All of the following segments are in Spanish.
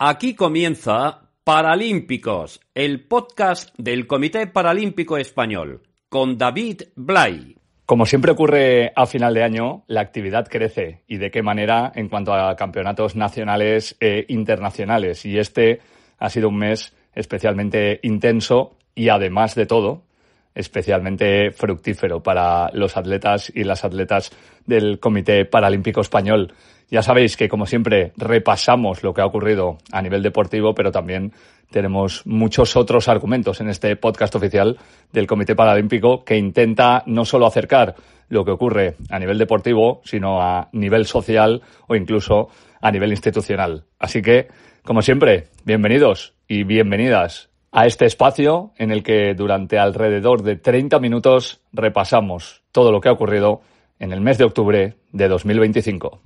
Aquí comienza Paralímpicos, el podcast del Comité Paralímpico Español, con David Blay. Como siempre ocurre a final de año, la actividad crece. ¿Y de qué manera? En cuanto a campeonatos nacionales e internacionales. Y este ha sido un mes especialmente intenso y, además de todo, especialmente fructífero para los atletas y las atletas del Comité Paralímpico Español. Ya sabéis que, como siempre, repasamos lo que ha ocurrido a nivel deportivo, pero también tenemos muchos otros argumentos en este podcast oficial del Comité Paralímpico que intenta no solo acercar lo que ocurre a nivel deportivo, sino a nivel social o incluso a nivel institucional. Así que, como siempre, bienvenidos y bienvenidas a este espacio en el que durante alrededor de 30 minutos repasamos todo lo que ha ocurrido en el mes de octubre de 2025.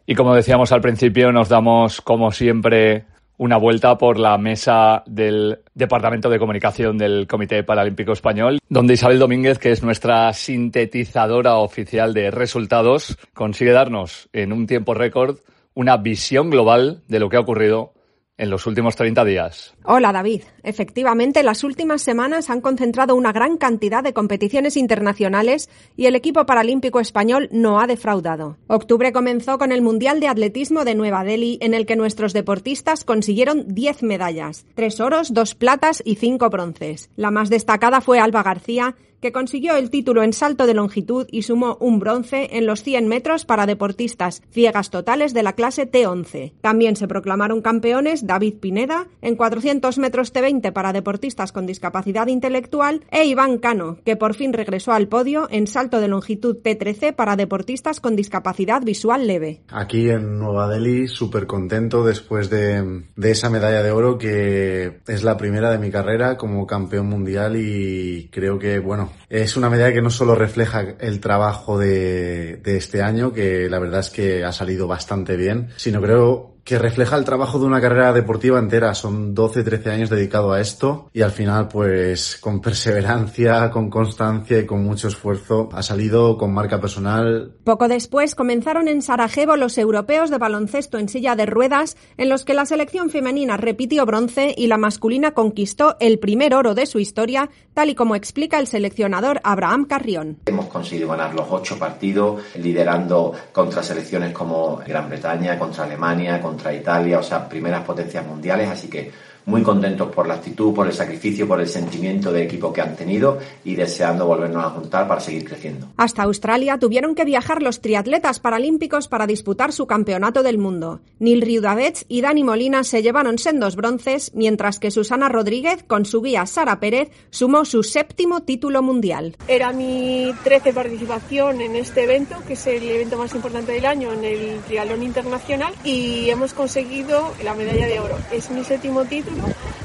Y como decíamos al principio, nos damos, como siempre, una vuelta por la mesa del Departamento de Comunicación del Comité Paralímpico Español, donde Isabel Domínguez, que es nuestra sintetizadora oficial de resultados, consigue darnos en un tiempo récord una visión global de lo que ha ocurrido en los últimos 30 días. Hola, David. Efectivamente, las últimas semanas han concentrado una gran cantidad de competiciones internacionales y el equipo paralímpico español no ha defraudado. Octubre comenzó con el Mundial de Atletismo de Nueva Delhi, en el que nuestros deportistas consiguieron 10 medallas, 3 oros, 2 platas y 5 bronces. La más destacada fue Alba García, que consiguió el título en salto de longitud y sumó un bronce en los 100 metros para deportistas ciegas totales de la clase T11. También se proclamaron campeones David Pineda en 400 metros T20 para deportistas con discapacidad intelectual e Iván Cano, que por fin regresó al podio en salto de longitud T13 para deportistas con discapacidad visual leve. Aquí en Nueva Delhi, súper contento después de esa medalla de oro, que es la primera de mi carrera como campeón mundial, y creo que, es una medalla que no solo refleja el trabajo de este año, que la verdad es que ha salido bastante bien, sino creo que refleja el trabajo de una carrera deportiva entera. Son 12-13 años dedicado a esto y al final, pues con perseverancia, con constancia y con mucho esfuerzo, ha salido con marca personal. Poco después comenzaron en Sarajevo los europeos de baloncesto en silla de ruedas, en los que la selección femenina repitió bronce y la masculina conquistó el primer oro de su historia, tal y como explica el seleccionador Abraham Carrión. Hemos conseguido ganar los 8 partidos, liderando contra selecciones como Gran Bretaña, contra Alemania, contra Italia, o sea, primeras potencias mundiales, así que muy contentos por la actitud, por el sacrificio, por el sentimiento de equipo que han tenido y deseando volvernos a juntar para seguir creciendo. Hasta Australia tuvieron que viajar los triatletas paralímpicos para disputar su campeonato del mundo. Neil Riudavets y Dani Molina se llevaron sendos bronces, mientras que Susana Rodríguez, con su guía Sara Pérez, sumó su 7º título mundial. Era mi 13ª participación en este evento, que es el evento más importante del año en el triatlón internacional, y hemos conseguido la medalla de oro. Es mi 7º título.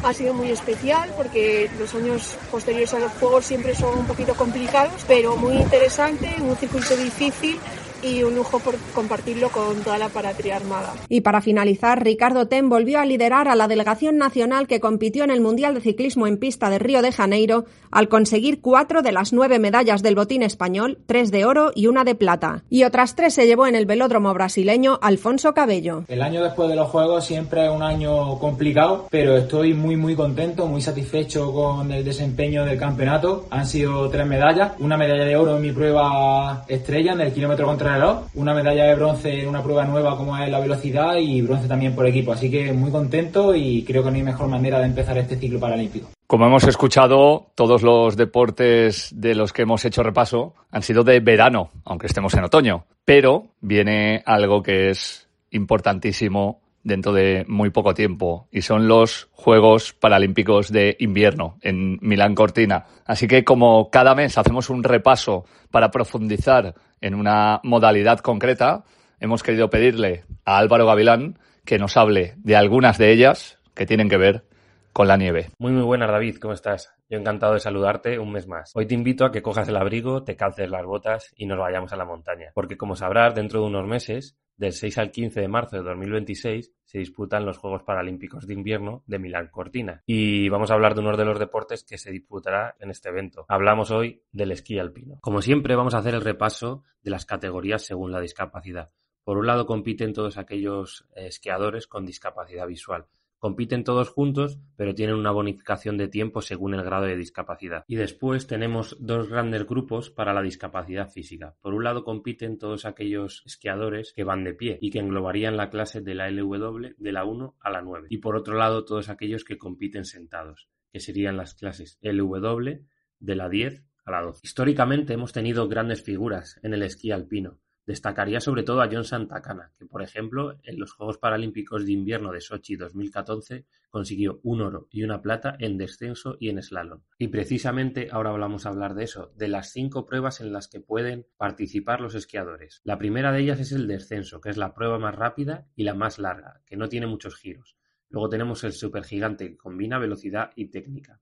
Ha sido muy especial porque los años posteriores a los Juegos siempre son un poquito complicados, pero muy interesante, un circuito difícil y un lujo por compartirlo con toda la Paratria Armada. Y para finalizar, Ricardo Ten volvió a liderar a la delegación nacional que compitió en el Mundial de Ciclismo en Pista de Río de Janeiro al conseguir 4 de las 9 medallas del botín español, 3 de oro y 1 de plata. Y otras 3 se llevó en el velódromo brasileño Alfonso Cabello. El año después de los Juegos siempre es un año complicado, pero estoy muy contento, muy satisfecho con el desempeño del campeonato. Han sido 3 medallas, una medalla de oro en mi prueba estrella en el kilómetro contrarreloj, una medalla de bronce en una prueba nueva como es la velocidad y bronce también por equipo, así que muy contento y creo que no hay mejor manera de empezar este ciclo paralímpico. Como hemos escuchado, todos los deportes de los que hemos hecho repaso han sido de verano, aunque estemos en otoño, pero viene algo que es importantísimo dentro de muy poco tiempo, y son los Juegos Paralímpicos de Invierno en Milán Cortina. Así que, como cada mes hacemos un repaso para profundizar en una modalidad concreta, hemos querido pedirle a Álvaro Gavilán que nos hable de algunas de ellas que tienen que ver con la nieve. Muy buenas, David, ¿cómo estás? Yo encantado de saludarte un mes más. Hoy te invito a que cojas el abrigo, te calces las botas y nos vayamos a la montaña. Porque como sabrás, dentro de unos meses, del 6 al 15 de marzo de 2026, se disputan los Juegos Paralímpicos de Invierno de Milán-Cortina. Y vamos a hablar de uno de los deportes que se disputará en este evento. Hablamos hoy del esquí alpino. Como siempre, vamos a hacer el repaso de las categorías según la discapacidad. Por un lado, compiten todos aquellos esquiadores con discapacidad visual. Compiten todos juntos, pero tienen una bonificación de tiempo según el grado de discapacidad. Y después tenemos dos grandes grupos para la discapacidad física. Por un lado compiten todos aquellos esquiadores que van de pie y que englobarían la clase de la LW de la 1 a la 9. Y por otro lado todos aquellos que compiten sentados, que serían las clases LW de la 10 a la 12. Históricamente hemos tenido grandes figuras en el esquí alpino. Destacaría sobre todo a John Santacana, que por ejemplo en los Juegos Paralímpicos de Invierno de Sochi 2014 consiguió un oro y una plata en descenso y en slalom. Y precisamente ahora vamos a hablar de eso, de las 5 pruebas en las que pueden participar los esquiadores. La primera de ellas es el descenso, que es la prueba más rápida y la más larga, que no tiene muchos giros. Luego tenemos el supergigante, que combina velocidad y técnica.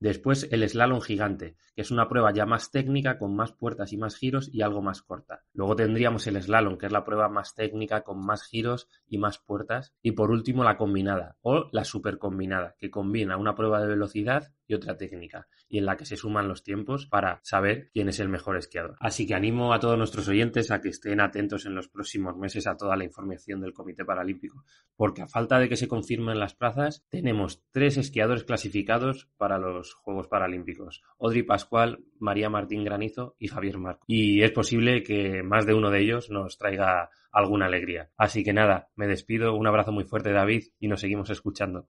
Después el slalom gigante, que es una prueba ya más técnica con más puertas y más giros y algo más corta. Luego tendríamos el slalom, que es la prueba más técnica con más giros y más puertas. Y por último la combinada o la supercombinada, que combina una prueba de velocidad y otra técnica, y en la que se suman los tiempos para saber quién es el mejor esquiador. Así que animo a todos nuestros oyentes a que estén atentos en los próximos meses a toda la información del Comité Paralímpico, porque a falta de que se confirmen las plazas, tenemos 3 esquiadores clasificados para los Juegos Paralímpicos: Audrey Pascual, María Martín Granizo y Javier Marco. Y es posible que más de uno de ellos nos traiga alguna alegría. Así que nada, me despido, un abrazo muy fuerte, David, y nos seguimos escuchando.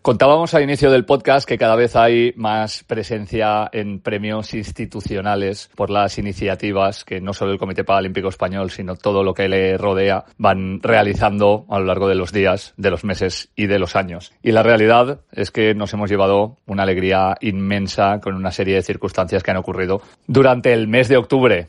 Contábamos al inicio del podcast que cada vez hay más presencia en premios institucionales por las iniciativas que no solo el Comité Paralímpico Español, sino todo lo que le rodea, van realizando a lo largo de los días, de los meses y de los años. Y la realidad es que nos hemos llevado una alegría inmensa con una serie de circunstancias que han ocurrido durante el mes de octubre.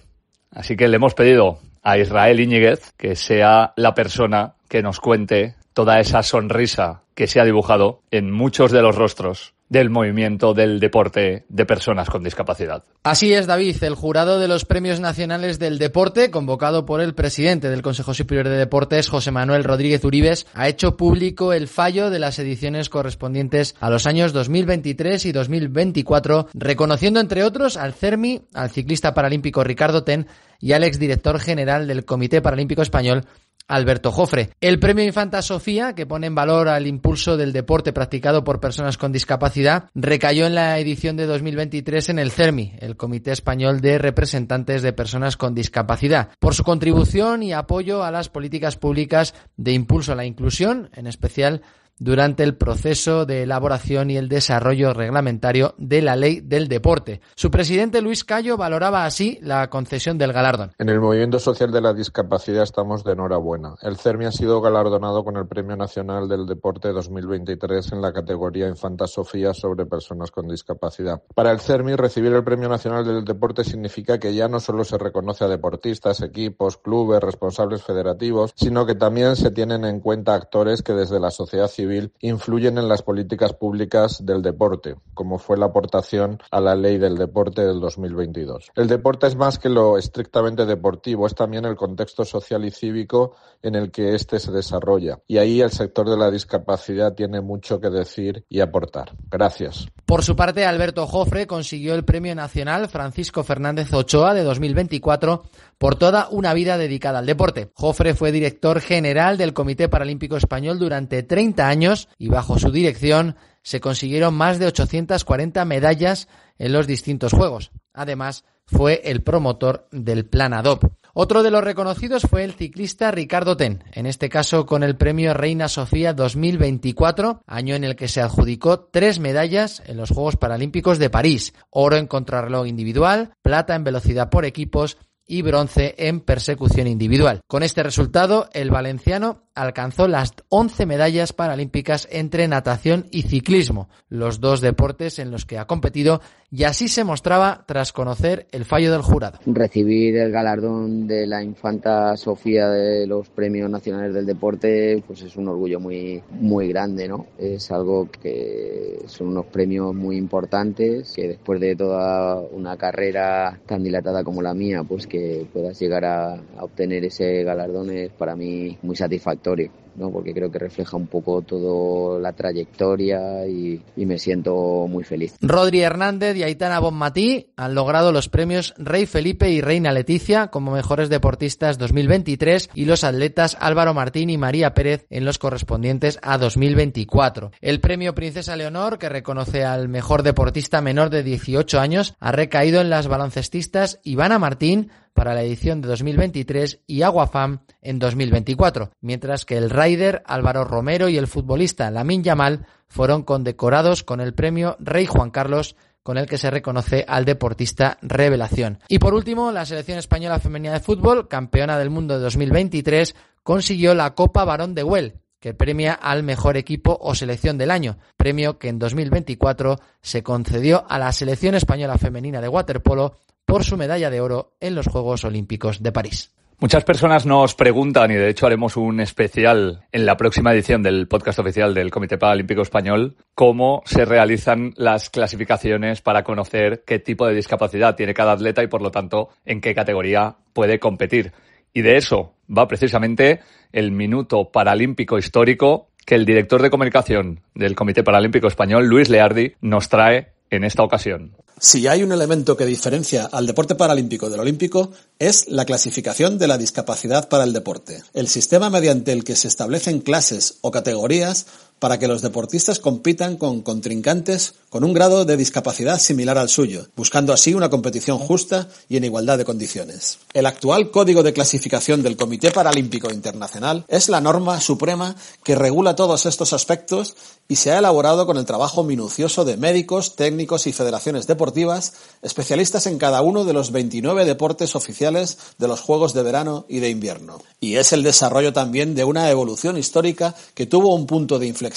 Así que le hemos pedido a Israel Íñiguez que sea la persona que nos cuente toda esa sonrisa que se ha dibujado en muchos de los rostros del movimiento del deporte de personas con discapacidad. Así es, David. El jurado de los Premios Nacionales del Deporte, convocado por el presidente del Consejo Superior de Deportes, José Manuel Rodríguez Uribes, ha hecho público el fallo de las ediciones correspondientes a los años 2023 y 2024, reconociendo entre otros al CERMI, al ciclista paralímpico Ricardo Ten y al exdirector general del Comité Paralímpico Español, Alberto Jofre. El premio Infanta Sofía, que pone en valor al impulso del deporte practicado por personas con discapacidad, recayó en la edición de 2023 en el CERMI, el Comité Español de Representantes de Personas con Discapacidad, por su contribución y apoyo a las políticas públicas de impulso a la inclusión, en especial durante el proceso de elaboración y el desarrollo reglamentario de la Ley del Deporte. Su presidente, Luis Cayo, valoraba así la concesión del galardón. En el movimiento social de la discapacidad estamos de enhorabuena. El CERMI ha sido galardonado con el Premio Nacional del Deporte 2023 en la categoría Infanta Sofía sobre personas con discapacidad. Para el CERMI, recibir el Premio Nacional del Deporte significa que ya no solo se reconoce a deportistas, equipos, clubes, responsables federativos, sino que también se tienen en cuenta actores que desde la sociedad civil influyen en las políticas públicas del deporte, como fue la aportación a la Ley del Deporte del 2022. El deporte es más que lo estrictamente deportivo, es también el contexto social y cívico en el que éste se desarrolla. Y ahí el sector de la discapacidad tiene mucho que decir y aportar. Gracias. Por su parte, Alberto Jofre consiguió el Premio Nacional Francisco Fernández Ochoa de 2024 por toda una vida dedicada al deporte. Jofre fue director general del Comité Paralímpico Español durante 30 años y bajo su dirección se consiguieron más de 840 medallas en los distintos Juegos. Además, fue el promotor del Plan ADOP. Otro de los reconocidos fue el ciclista Ricardo Ten, en este caso con el premio Reina Sofía 2024, año en el que se adjudicó 3 medallas en los Juegos Paralímpicos de París: oro en contrarreloj individual, plata en velocidad por equipos y bronce en persecución individual. Con este resultado, el valenciano alcanzó las 11 medallas paralímpicas entre natación y ciclismo, los dos deportes en los que ha competido, y así se mostraba tras conocer el fallo del jurado. Recibir el galardón de la infanta Sofía de los Premios Nacionales del Deporte, pues es un orgullo muy grande, ¿no? Es algo que son unos premios muy importantes, que después de toda una carrera tan dilatada como la mía, pues que puedas llegar a obtener ese galardón es para mí muy satisfactorio, ¿no? Porque creo que refleja un poco toda la trayectoria y me siento muy feliz. Rodri Hernández y Aitana Bonmatí han logrado los premios Rey Felipe y Reina Leticia como mejores deportistas 2023 y los atletas Álvaro Martín y María Pérez en los correspondientes a 2024. El premio Princesa Leonor, que reconoce al mejor deportista menor de 18 años, ha recaído en las baloncestistas Ivana Martín para la edición de 2023 y Aguafam en 2024, mientras que el rider Álvaro Romero y el futbolista Lamine Yamal fueron condecorados con el premio Rey Juan Carlos, con el que se reconoce al deportista revelación. Y por último, la selección española femenina de fútbol, campeona del mundo de 2023, consiguió la Copa Barón de Güell, que premia al mejor equipo o selección del año, premio que en 2024 se concedió a la selección española femenina de waterpolo por su medalla de oro en los Juegos Olímpicos de París. Muchas personas nos preguntan, y de hecho haremos un especial en la próxima edición del podcast oficial del Comité Paralímpico Español, cómo se realizan las clasificaciones para conocer qué tipo de discapacidad tiene cada atleta y, por lo tanto, en qué categoría puede competir. Y de eso va precisamente el minuto paralímpico histórico que el director de comunicación del Comité Paralímpico Español, Luis Leardi, nos trae en esta ocasión. Si hay un elemento que diferencia al deporte paralímpico del olímpico, es la clasificación de la discapacidad para el deporte. El sistema mediante el que se establecen clases o categorías para que los deportistas compitan con contrincantes con un grado de discapacidad similar al suyo, buscando así una competición justa y en igualdad de condiciones. El actual Código de Clasificación del Comité Paralímpico Internacional es la norma suprema que regula todos estos aspectos y se ha elaborado con el trabajo minucioso de médicos, técnicos y federaciones deportivas, especialistas en cada uno de los 29 deportes oficiales de los Juegos de Verano y de Invierno. Y es el desarrollo también de una evolución histórica que tuvo un punto de inflexión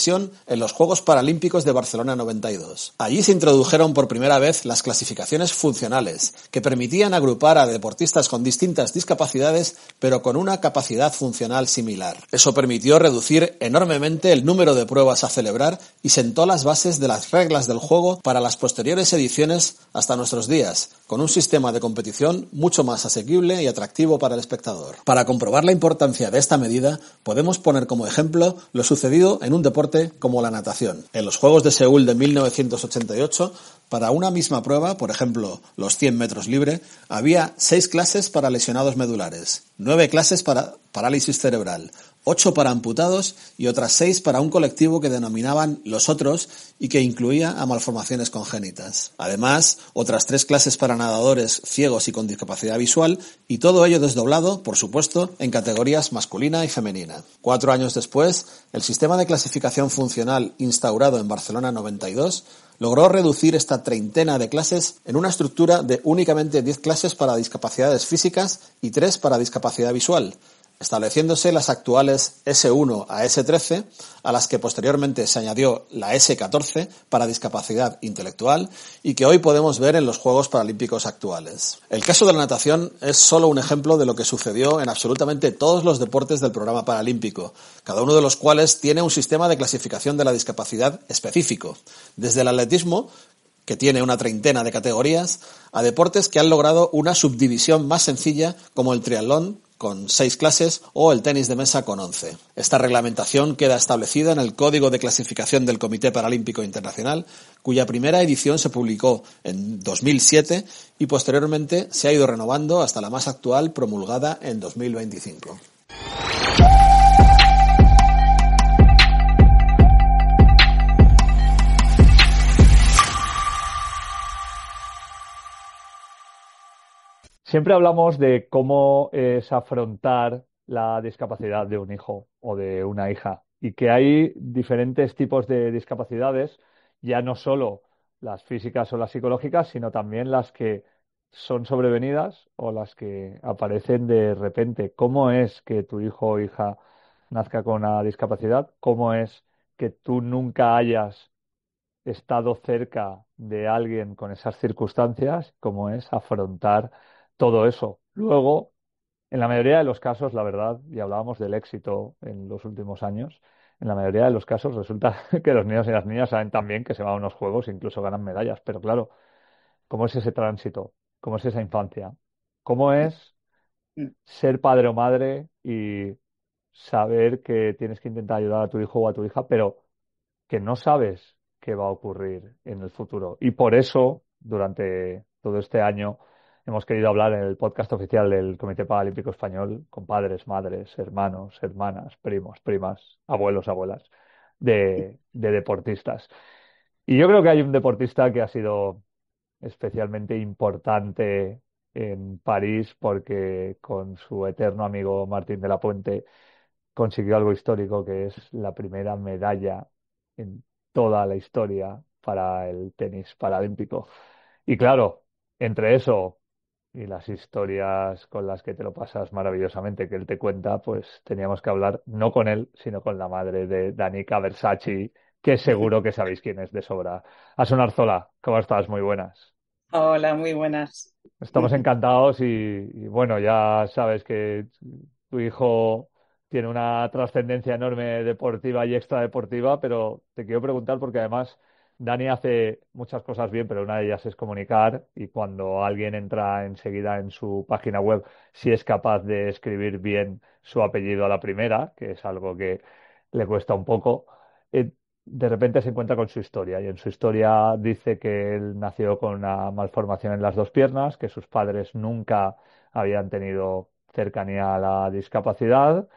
en los Juegos Paralímpicos de Barcelona 92. Allí se introdujeron por primera vez las clasificaciones funcionales, que permitían agrupar a deportistas con distintas discapacidades, pero con una capacidad funcional similar. Eso permitió reducir enormemente el número de pruebas a celebrar y sentó las bases de las reglas del juego para las posteriores ediciones hasta nuestros días, con un sistema de competición mucho más asequible y atractivo para el espectador. Para comprobar la importancia de esta medida, podemos poner como ejemplo lo sucedido en un deporte como la natación. En los Juegos de Seúl de 1988, para una misma prueba, por ejemplo, los 100 metros libre, había 6 clases para lesionados medulares, 9 clases para parálisis cerebral, 8 para amputados y otras 6 para un colectivo que denominaban los otros y que incluía a malformaciones congénitas. Además, otras 3 clases para nadadores ciegos y con discapacidad visual, y todo ello desdoblado, por supuesto, en categorías masculina y femenina. 4 años después, el sistema de clasificación funcional instaurado en Barcelona 92 logró reducir esta treintena de clases en una estructura de únicamente 10 clases para discapacidades físicas y 3 para discapacidad visual, estableciéndose las actuales S1 a S13, a las que posteriormente se añadió la S14 para discapacidad intelectual y que hoy podemos ver en los Juegos Paralímpicos actuales. El caso de la natación es solo un ejemplo de lo que sucedió en absolutamente todos los deportes del programa paralímpico, cada uno de los cuales tiene un sistema de clasificación de la discapacidad específico, desde el atletismo, que tiene una treintena de categorías, a deportes que han logrado una subdivisión más sencilla como el triatlón, con 6 clases, o el tenis de mesa con 11. Esta reglamentación queda establecida en el Código de Clasificación del Comité Paralímpico Internacional, cuya primera edición se publicó en 2007 y posteriormente se ha ido renovando hasta la más actual, promulgada en 2025. Siempre hablamos de cómo es afrontar la discapacidad de un hijo o de una hija y que hay diferentes tipos de discapacidades, ya no solo las físicas o las psicológicas, sino también las que son sobrevenidas o las que aparecen de repente. ¿Cómo es que tu hijo o hija nazca con una discapacidad, cómo es que tú nunca hayas estado cerca de alguien con esas circunstancias, cómo es afrontar todo eso. Luego, en la mayoría de los casos, la verdad, y hablábamos del éxito en los últimos años, en la mayoría de los casos resulta que los niños y las niñas saben también que se van a unos juegos e incluso ganan medallas. Pero claro, ¿cómo es ese tránsito? ¿Cómo es esa infancia? ¿Cómo es ser padre o madre y saber que tienes que intentar ayudar a tu hijo o a tu hija, pero que no sabes qué va a ocurrir en el futuro? Y por eso, durante todo este año, hemos querido hablar en el podcast oficial del Comité Paralímpico Español con padres, madres, hermanos, hermanas, primos, primas, abuelos, abuelas de deportistas. Y yo creo que hay un deportista que ha sido especialmente importante en París porque con su eterno amigo Martín de la Puente consiguió algo histórico, que es la primera medalla en toda la historia para el tenis paralímpico. Y claro, entre eso y las historias con las que te lo pasas maravillosamente que él te cuenta, pues teníamos que hablar no con él, sino con la madre de Danica Versace, que seguro que sabéis quién es de sobra. Asun Arzola, ¿cómo estás? Muy buenas. Hola, muy buenas. Estamos encantados y bueno, ya sabes que tu hijo tiene una trascendencia enorme deportiva y extradeportiva, pero te quiero preguntar porque además Dani hace muchas cosas bien, pero una de ellas es comunicar y cuando alguien entra enseguida en su página web, si es capaz de escribir bien su apellido a la primera, que es algo que le cuesta un poco, eh, de repente se encuentra con su historia y en su historia dice que él nació con una malformación en las dos piernas, que sus padres nunca habían tenido cercanía a la discapacidad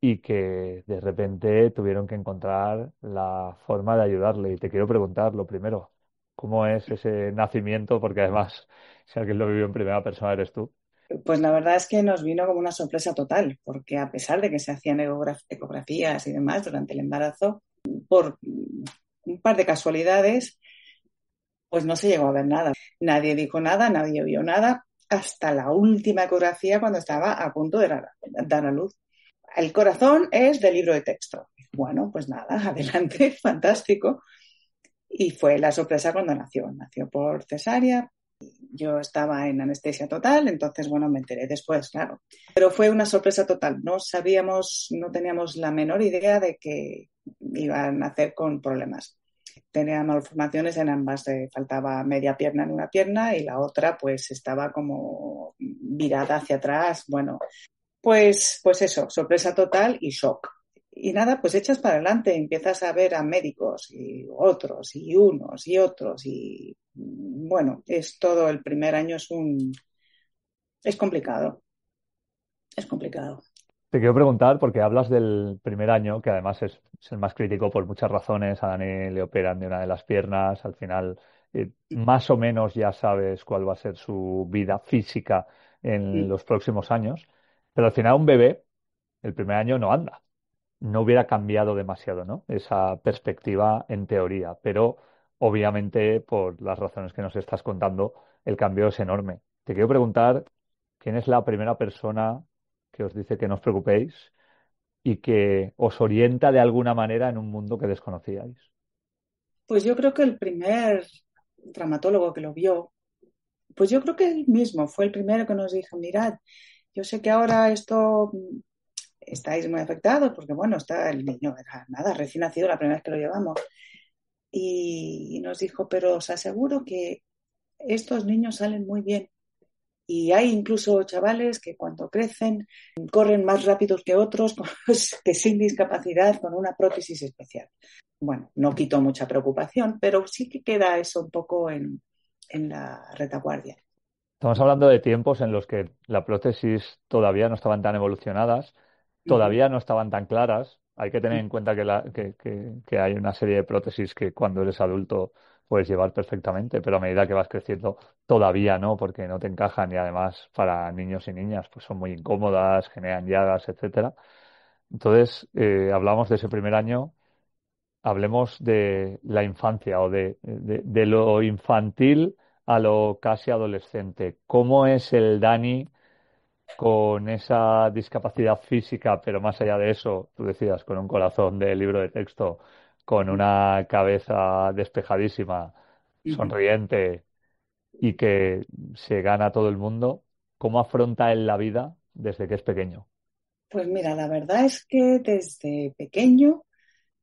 y que de repente tuvieron que encontrar la forma de ayudarle. Y te quiero preguntar lo primero, ¿cómo es ese nacimiento? Porque además, si alguien lo vivió en primera persona, eres tú. Pues la verdad es que nos vino como una sorpresa total, porque a pesar de que se hacían ecografías y demás durante el embarazo, por un par de casualidades, pues no se llegó a ver nada. Nadie dijo nada, nadie vio nada, hasta la última ecografía cuando estaba a punto de dar a luz. El corazón es de libro de texto. Bueno, pues nada, adelante, fantástico. Y fue la sorpresa cuando nació. Nació por cesárea. Yo estaba en anestesia total, entonces, bueno, me enteré después, claro. Pero fue una sorpresa total. No sabíamos, no teníamos la menor idea de que iba a nacer con problemas. Tenía malformaciones en ambas. Faltaba media pierna en una pierna y la otra, pues, estaba como virada hacia atrás. Bueno, pues eso, sorpresa total y shock. Y nada, pues echas para adelante, empiezas a ver a médicos y otros y unos y otros y bueno, es todo el primer año es complicado, es complicado. Te quiero preguntar, porque hablas del primer año, que además es el más crítico por muchas razones. A Dani le operan de una de las piernas, al final más o menos ya sabes cuál va a ser su vida física en los próximos años, pero al final un bebé, el primer año no anda. No hubiera cambiado demasiado, ¿no? Esa perspectiva en teoría, pero obviamente por las razones que nos estás contando, el cambio es enorme. Te quiero preguntar, ¿quién es la primera persona que os dice que no os preocupéis y que os orienta de alguna manera en un mundo que desconocíais? Pues yo creo que el primer traumatólogo que lo vio, pues yo creo que él mismo fue el primero que nos dijo, mirad, yo sé que ahora esto estáis muy afectados porque, bueno, está el niño, era nada, recién nacido la primera vez que lo llevamos. Y nos dijo, pero os aseguro que estos niños salen muy bien. Y hay incluso chavales que cuando crecen corren más rápidos que otros, pues, que sin discapacidad, con una prótesis especial. Bueno, no quitó mucha preocupación, pero sí que queda eso un poco en la retaguardia. Estamos hablando de tiempos en los que la prótesis todavía no estaban tan evolucionadas, todavía no estaban tan claras. Hay que tener en cuenta que hay una serie de prótesis que cuando eres adulto puedes llevar perfectamente, pero a medida que vas creciendo todavía no, porque no te encajan y además para niños y niñas pues son muy incómodas, generan llagas, etcétera. Entonces, hablamos de ese primer año, hablemos de la infancia o de lo infantil a lo casi adolescente. ¿Cómo es el Dani con esa discapacidad física, pero más allá de eso, tú decías, con un corazón de libro de texto, con una cabeza despejadísima, sonriente y que se gana a todo el mundo, ¿cómo afronta él la vida desde que es pequeño? Pues mira, la verdad es que desde pequeño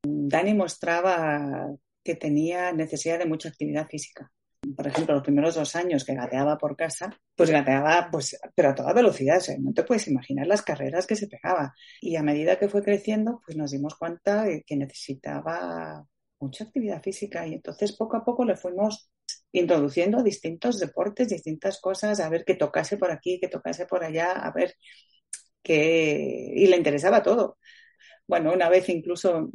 Dani mostraba que tenía necesidad de mucha actividad física. Por ejemplo, los primeros 2 años que gateaba por casa, pues gateaba, pues, pero a toda velocidad. O sea, no te puedes imaginar las carreras que se pegaba. Y a medida que fue creciendo, pues nos dimos cuenta de que necesitaba mucha actividad física. Y entonces poco a poco le fuimos introduciendo distintos deportes, distintas cosas, a ver que tocase por aquí, que tocase por allá, a ver qué... Y le interesaba todo. Bueno, una vez incluso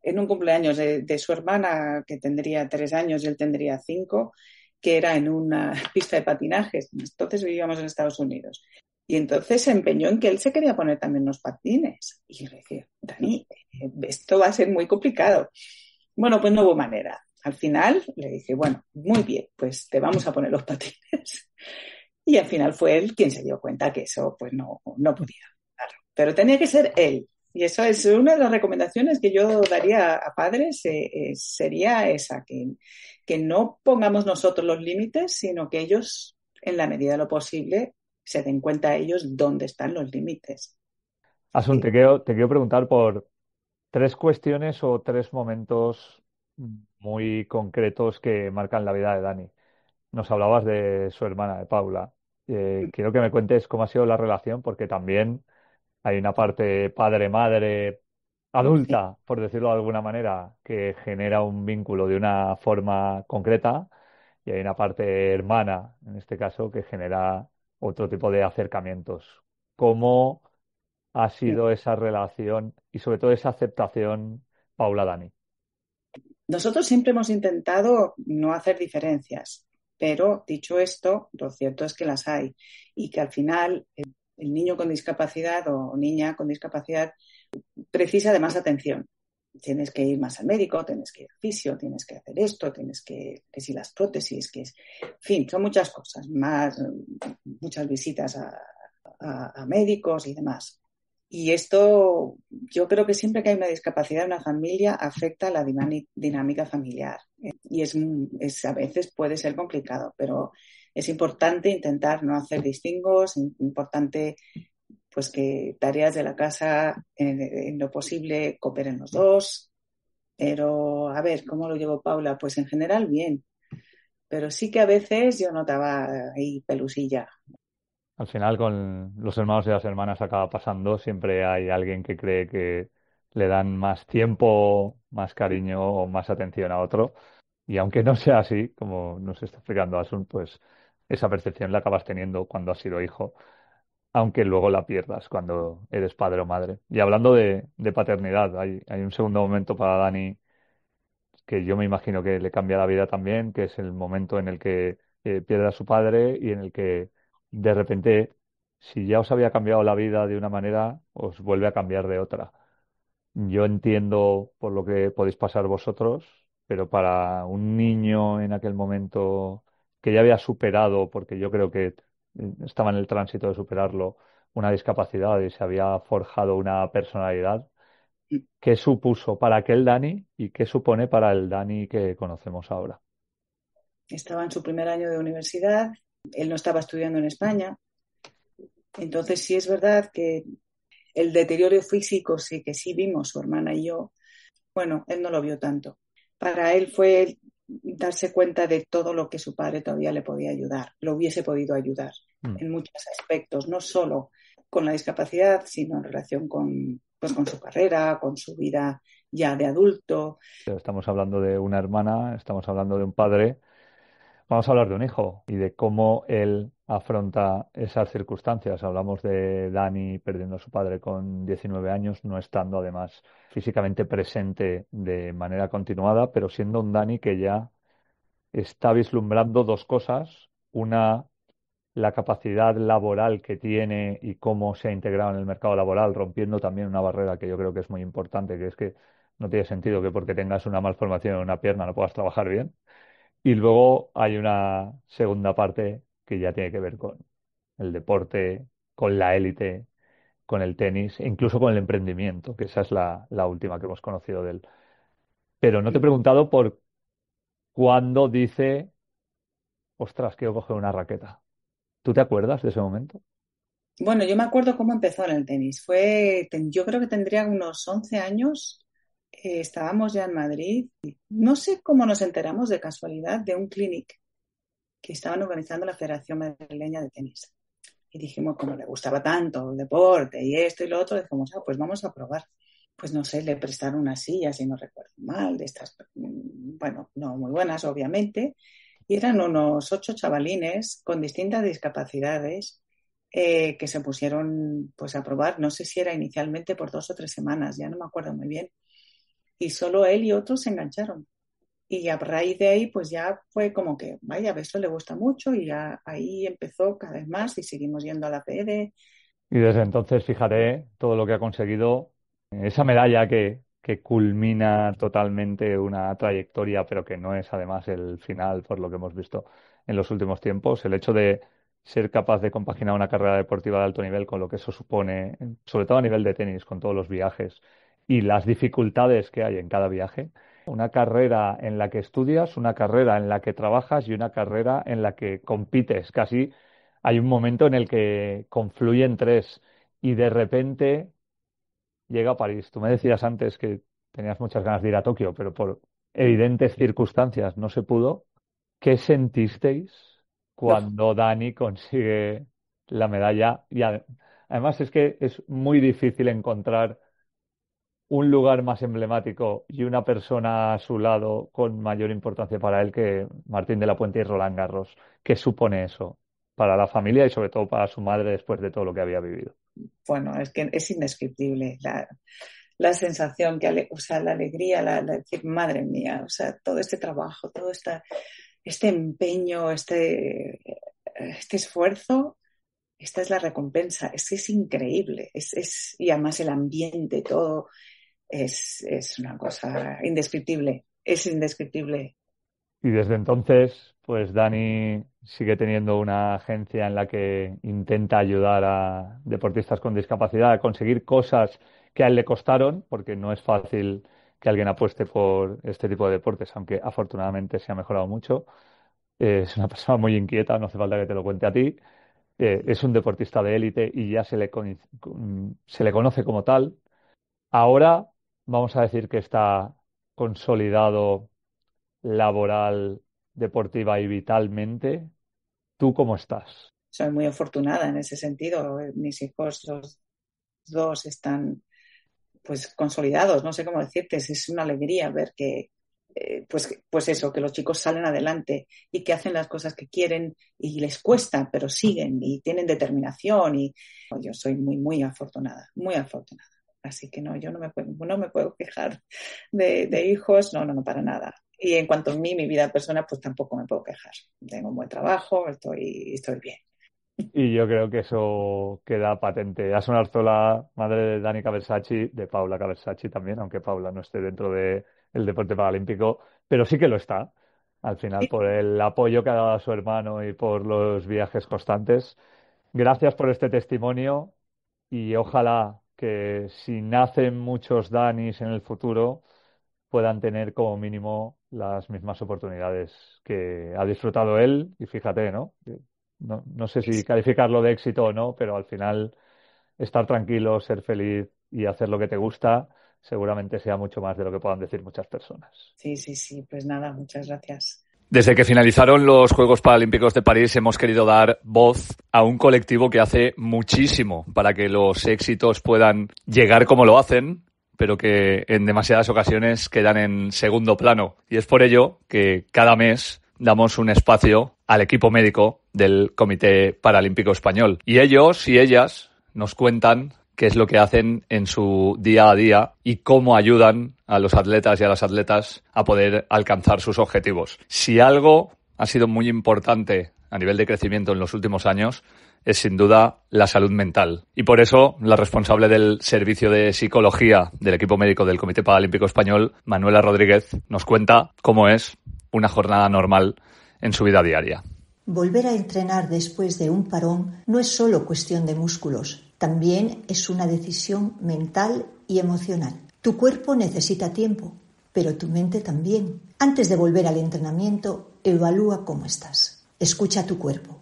en un cumpleaños de su hermana, que tendría 3 años y él tendría 5, que era en una pista de patinaje. Entonces vivíamos en Estados Unidos. Y entonces se empeñó en que él se quería poner también los patines. Y yo le decía, Dani, esto va a ser muy complicado. Bueno, pues no hubo manera. Al final le dije, bueno, muy bien, pues te vamos a poner los patines. Y al final fue él quien se dio cuenta que eso pues no podía. Claro. Pero tenía que ser él. Y eso es una de las recomendaciones que yo daría a padres, sería esa, que no pongamos nosotros los límites, sino que ellos, en la medida de lo posible, se den cuenta ellos dónde están los límites. Asun, Sí. te quiero preguntar por tres cuestiones o tres momentos muy concretos que marcan la vida de Dani. Nos hablabas de su hermana, de Paula. Quiero que me cuentes cómo ha sido la relación, porque también hay una parte padre-madre Sí. adulta, por decirlo de alguna manera, que genera un vínculo de una forma concreta, y hay una parte hermana, en este caso, que genera otro tipo de acercamientos. ¿Cómo ha sido esa relación y sobre todo esa aceptación Paula-Dani? Nosotros siempre hemos intentado no hacer diferencias, pero dicho esto, lo cierto es que las hay y que al final el niño con discapacidad o niña con discapacidad precisa de más atención. Tienes que ir más al médico, tienes que ir al fisio, tienes que hacer esto, tienes que si las prótesis, en fin, son muchas cosas, más muchas visitas a médicos y demás. Y esto, yo creo que siempre que hay una discapacidad en una familia afecta a la dinámica familiar. Y a veces puede ser complicado, pero es importante intentar no hacer distingos, es importante pues que tareas de la casa en lo posible cooperen los dos. Pero a ver, ¿cómo lo llevo Paula? Pues en general bien, pero sí que a veces yo notaba ahí pelusilla. Al final, con los hermanos y las hermanas acaba pasando, siempre hay alguien que cree que le dan más tiempo, más cariño o más atención a otro. Y aunque no sea así, como nos está explicando Asun, pues esa percepción la acabas teniendo cuando has sido hijo, aunque luego la pierdas cuando eres padre o madre. Y hablando de paternidad, hay un segundo momento para Dani que yo me imagino que le cambia la vida también, que es el momento en el que pierde a su padre y en el que de repente, si ya os había cambiado la vida de una manera, os vuelve a cambiar de otra. Yo entiendo por lo que podéis pasar vosotros, pero para un niño en aquel momento que ya había superado, porque yo creo que estaba en el tránsito de superarlo, una discapacidad y se había forjado una personalidad, ¿qué supuso para aquel Dani y qué supone para el Dani que conocemos ahora? Estaba en su primer año de universidad, él no estaba estudiando en España, entonces sí es verdad que el deterioro físico sí que sí vimos su hermana y yo, bueno, él no lo vio tanto. Para él fue darse cuenta de todo lo que su padre todavía le podía ayudar, lo hubiese podido ayudar en muchos aspectos, no solo con la discapacidad, sino en relación pues, con su carrera, con su vida ya de adulto. Estamos hablando de una hermana, estamos hablando de un padre, vamos a hablar de un hijo y de cómo él afronta esas circunstancias. Hablamos de Dani perdiendo a su padre con 19 años, no estando además físicamente presente de manera continuada, pero siendo un Dani que ya está vislumbrando dos cosas. Una, la capacidad laboral que tiene y cómo se ha integrado en el mercado laboral, rompiendo también una barrera que yo creo que es muy importante, que es que no tiene sentido que porque tengas una malformación en una pierna no puedas trabajar bien. Y luego hay una segunda parte que ya tiene que ver con el deporte, con la élite, con el tenis, e incluso con el emprendimiento, que esa es la última que hemos conocido de él. Pero no te he preguntado por cuándo dice, ostras, quiero coger una raqueta. ¿Tú te acuerdas de ese momento? Bueno, yo me acuerdo cómo empezó en el tenis. Yo creo que tendría unos 11 años. Estábamos ya en Madrid. No sé cómo nos enteramos de casualidad de un clinic que estaban organizando la Federación Madrileña de Tenis. Y dijimos, como le gustaba tanto el deporte y esto y lo otro, dijimos, pues vamos a probar. Pues no sé, le prestaron unas sillas, si no recuerdo mal, de estas, bueno, no muy buenas, obviamente. Y eran unos 8 chavalines con distintas discapacidades que se pusieron pues a probar. No sé si era inicialmente por 2 o 3 semanas, ya no me acuerdo muy bien. Y solo él y otros se engancharon. Y a raíz de ahí, pues ya fue como que, vaya, a esto le gusta mucho y ya ahí empezó cada vez más y seguimos yendo a la FEDE. Y desde entonces, fíjate todo lo que ha conseguido, esa medalla que culmina totalmente una trayectoria, pero que no es además el final, por lo que hemos visto en los últimos tiempos. El hecho de ser capaz de compaginar una carrera deportiva de alto nivel con lo que eso supone, sobre todo a nivel de tenis, con todos los viajes y las dificultades que hay en cada viaje. Una carrera en la que estudias, una carrera en la que trabajas y una carrera en la que compites. Casi hay un momento en el que confluyen 3 y de repente llega a París. Tú me decías antes que tenías muchas ganas de ir a Tokio, pero por evidentes circunstancias no se pudo. ¿Qué sentisteis cuando Dani consigue la medalla? Y además es que es muy difícil encontrar un lugar más emblemático y una persona a su lado con mayor importancia para él que Martín de la Puente y Roland Garros. ¿Qué supone eso para la familia y sobre todo para su madre después de todo lo que había vivido? Bueno, es que es indescriptible la sensación, o sea, la alegría, la decir, madre mía, o sea, todo este trabajo, todo este empeño, este esfuerzo, esta es la recompensa. Es increíble. Y además el ambiente, todo, es una cosa indescriptible. Es indescriptible. Y desde entonces, pues Dani sigue teniendo una agencia en la que intenta ayudar a deportistas con discapacidad a conseguir cosas que a él le costaron, porque no es fácil que alguien apueste por este tipo de deportes, aunque afortunadamente se ha mejorado mucho. Es una persona muy inquieta, no hace falta que te lo cuente a ti. Es un deportista de élite y ya se le conoce como tal. Ahora vamos a decir que está consolidado laboral, deportiva y vitalmente. ¿Tú cómo estás? Soy muy afortunada en ese sentido. Mis hijos, los 2, están pues consolidados, no sé cómo decirte. Es una alegría ver que pues eso, que los chicos salen adelante y que hacen las cosas que quieren y les cuesta, pero siguen y tienen determinación. Y yo soy muy, muy afortunada, muy afortunada. Así que no, yo no me puedo quejar de hijos, no, para nada. Y en cuanto a mí, mi vida personal, pues tampoco me puedo quejar. Tengo un buen trabajo, estoy bien. Y yo creo que eso queda patente. Ha sonado la madre de Dani Cabersacci, de Paula Cabersacci también, aunque Paula no esté dentro del deporte paralímpico, pero sí que lo está. Al final, por el apoyo que ha dado a su hermano y por los viajes constantes. Gracias por este testimonio y ojalá que si nacen muchos Danis en el futuro puedan tener como mínimo las mismas oportunidades que ha disfrutado él. Y fíjate, ¿no? No sé si calificarlo de éxito o no, pero al final estar tranquilo, ser feliz y hacer lo que te gusta seguramente sea mucho más de lo que puedan decir muchas personas. Sí, pues nada, muchas gracias. Desde que finalizaron los Juegos Paralímpicos de París hemos querido dar voz a un colectivo que hace muchísimo para que los éxitos puedan llegar como lo hacen, pero que en demasiadas ocasiones quedan en segundo plano. Y es por ello que cada mes damos un espacio al equipo médico del Comité Paralímpico Español. Y ellos y ellas nos cuentan qué es lo que hacen en su día a día y cómo ayudan a los atletas y a las atletas a poder alcanzar sus objetivos. Si algo ha sido muy importante a nivel de crecimiento en los últimos años, es sin duda la salud mental. Y por eso la responsable del servicio de psicología del equipo médico del Comité Paralímpico Español, Manuela Rodríguez, nos cuenta cómo es una jornada normal en su vida diaria. Volver a entrenar después de un parón no es solo cuestión de músculos, también es una decisión mental y emocional. Tu cuerpo necesita tiempo, pero tu mente también. Antes de volver al entrenamiento, evalúa cómo estás. Escucha tu cuerpo.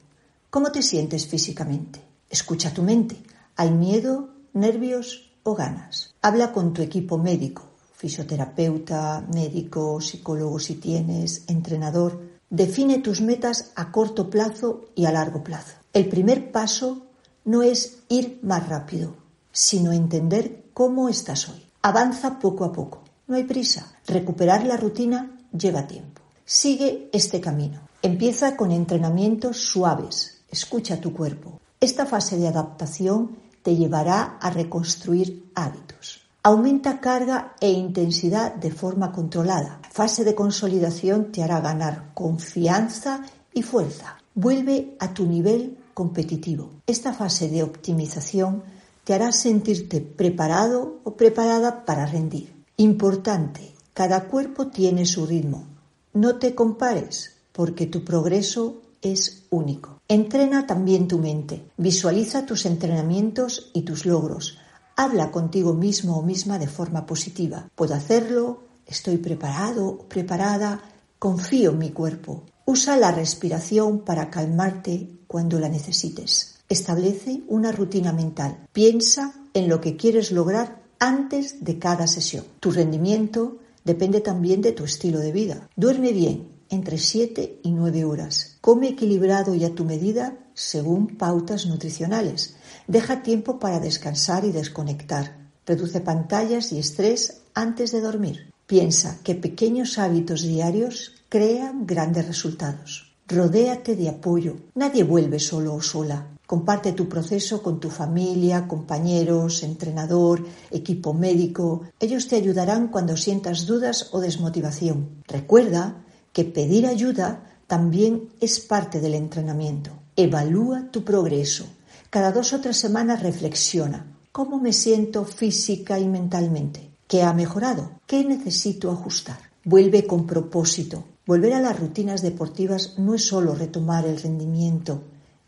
¿Cómo te sientes físicamente? Escucha tu mente. ¿Hay miedo, nervios o ganas? Habla con tu equipo médico, fisioterapeuta, médico, psicólogo si tienes, entrenador. Define tus metas a corto plazo y a largo plazo. El primer paso no es ir más rápido, sino entender cómo estás hoy. Avanza poco a poco, no hay prisa. Recuperar la rutina lleva tiempo. Sigue este camino. Empieza con entrenamientos suaves. Escucha tu cuerpo. Esta fase de adaptación te llevará a reconstruir hábitos. Aumenta carga e intensidad de forma controlada. La fase de consolidación te hará ganar confianza y fuerza. Vuelve a tu nivel competitivo. Esta fase de optimización te hará sentirte preparado o preparada para rendir. Importante, cada cuerpo tiene su ritmo. No te compares porque tu progreso es único. Entrena también tu mente. Visualiza tus entrenamientos y tus logros. Habla contigo mismo o misma de forma positiva. Puedo hacerlo, estoy preparado o preparada, confío en mi cuerpo. Usa la respiración para calmarte cuando la necesites. Establece una rutina mental. Piensa en lo que quieres lograr antes de cada sesión. Tu rendimiento depende también de tu estilo de vida. Duerme bien, entre 7 y 9 horas. Come equilibrado y a tu medida según pautas nutricionales. Deja tiempo para descansar y desconectar. Reduce pantallas y estrés antes de dormir. Piensa que pequeños hábitos diarios crean grandes resultados. Rodéate de apoyo. Nadie vuelve solo o sola. Comparte tu proceso con tu familia, compañeros, entrenador, equipo médico. Ellos te ayudarán cuando sientas dudas o desmotivación. Recuerda que pedir ayuda también es parte del entrenamiento. Evalúa tu progreso. Cada 2 o 3 semanas reflexiona. ¿Cómo me siento física y mentalmente? ¿Qué ha mejorado? ¿Qué necesito ajustar? Vuelve con propósito. Volver a las rutinas deportivas no es solo retomar el rendimiento,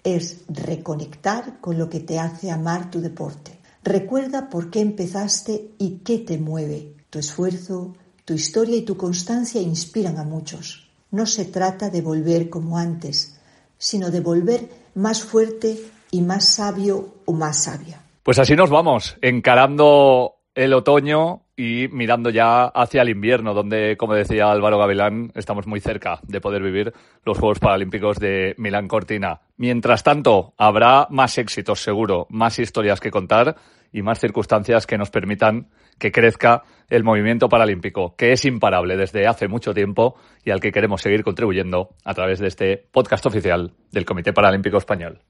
es reconectar con lo que te hace amar tu deporte. Recuerda por qué empezaste y qué te mueve. Tu esfuerzo, tu historia y tu constancia inspiran a muchos. No se trata de volver como antes, sino de volver más fuerte y más sabio o más sabia. Pues así nos vamos, encarando el otoño y mirando ya hacia el invierno, donde, como decía Álvaro Gavilán, estamos muy cerca de poder vivir los Juegos Paralímpicos de Milán Cortina. Mientras tanto, habrá más éxitos seguro, más historias que contar y más circunstancias que nos permitan que crezca el movimiento paralímpico, que es imparable desde hace mucho tiempo y al que queremos seguir contribuyendo a través de este podcast oficial del Comité Paralímpico Español.